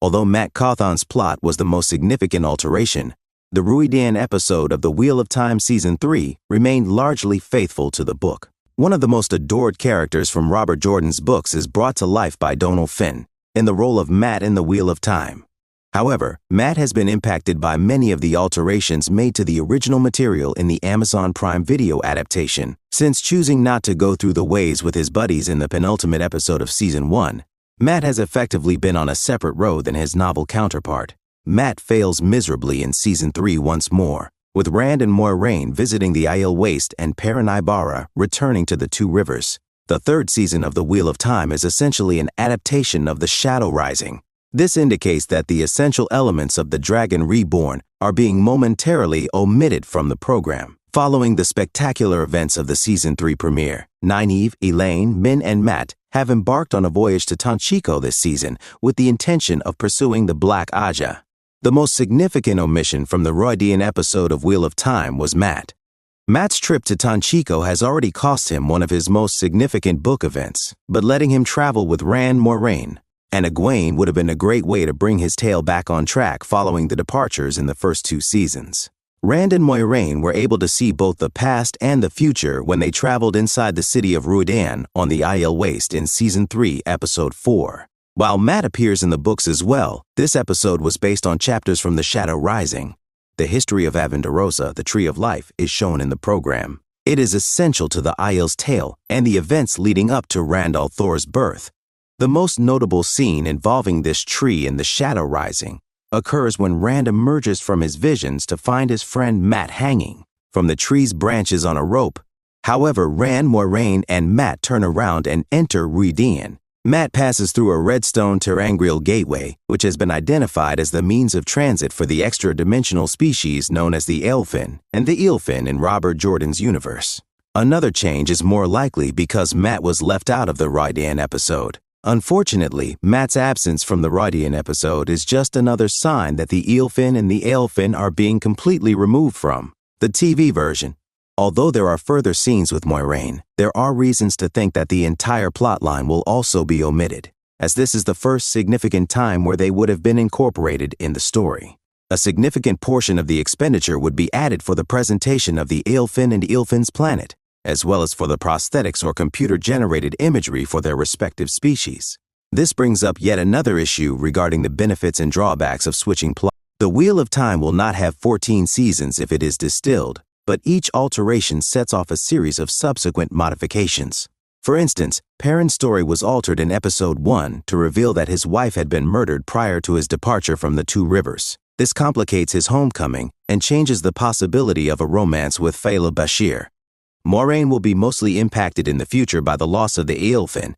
Although Mat Cauthon's plot was the most significant alteration, the Rhuidean episode of The Wheel of Time Season 3 remained largely faithful to the book. One of the most adored characters from Robert Jordan's books is brought to life by Donal Finn in the role of Mat in The Wheel of Time. However, Mat has been impacted by many of the alterations made to the original material in the Amazon Prime Video adaptation. Since choosing not to go through the ways with his buddies in the penultimate episode of Season 1, Mat has effectively been on a separate road than his novel counterpart. Mat fails miserably in Season 3 once more, with Rand and Moiraine visiting the Aiel Waste and Perrin returning to the Two Rivers. The third season of The Wheel of Time is essentially an adaptation of The Shadow Rising. This indicates that the essential elements of The Dragon Reborn are being momentarily omitted from the program. Following the spectacular events of the Season 3 premiere, Nynaeve, Elaine, Min, and Mat have embarked on a voyage to Tanchico this season with the intention of pursuing the Black Aja. The most significant omission from the Rhuidean episode of Wheel of Time was Mat. Mat's trip to Tanchico has already cost him one of his most significant book events, but letting him travel with Rand, Moiraine, and Egwene would have been a great way to bring his tale back on track following the departures in the first 2 seasons. Rand and Moiraine were able to see both the past and the future when they traveled inside the city of Rhuidean on the Aiel Waste in Season 3, Episode 4. While Mat appears in the books as well, this episode was based on chapters from The Shadow Rising. The history of Avendarosa, the Tree of Life, is shown in the program. It is essential to the Aiel's tale and the events leading up to Rand al'Thor's birth. The most notable scene involving this tree in The Shadow Rising occurs when Rand emerges from his visions to find his friend Mat hanging from the tree's branches on a rope. However, Rand, Moiraine, and Mat turn around and enter Rhuidean. Mat passes through a redstone terangrial gateway, which has been identified as the means of transit for the extra-dimensional species known as the Elfin and the Eelfin in Robert Jordan's universe. Another change is more likely because Mat was left out of the Rhuidean episode. Unfortunately, Mat's absence from the Rhuidean episode is just another sign that the Eelfin and the Elfin are being completely removed from the TV version. Although there are further scenes with Moiraine, there are reasons to think that the entire plotline will also be omitted, as this is the first significant time where they would have been incorporated in the story. A significant portion of the expenditure would be added for the presentation of the Eelfin and Eelfin's planet, as well as for the prosthetics or computer-generated imagery for their respective species. This brings up yet another issue regarding the benefits and drawbacks of switching plot. The Wheel of Time will not have 14 seasons if it is distilled, but each alteration sets off a series of subsequent modifications. For instance, Perrin's story was altered in Episode 1 to reveal that his wife had been murdered prior to his departure from the Two Rivers. This complicates his homecoming and changes the possibility of a romance with Fela Bashir. Moiraine will be mostly impacted in the future by the loss of the Eelfin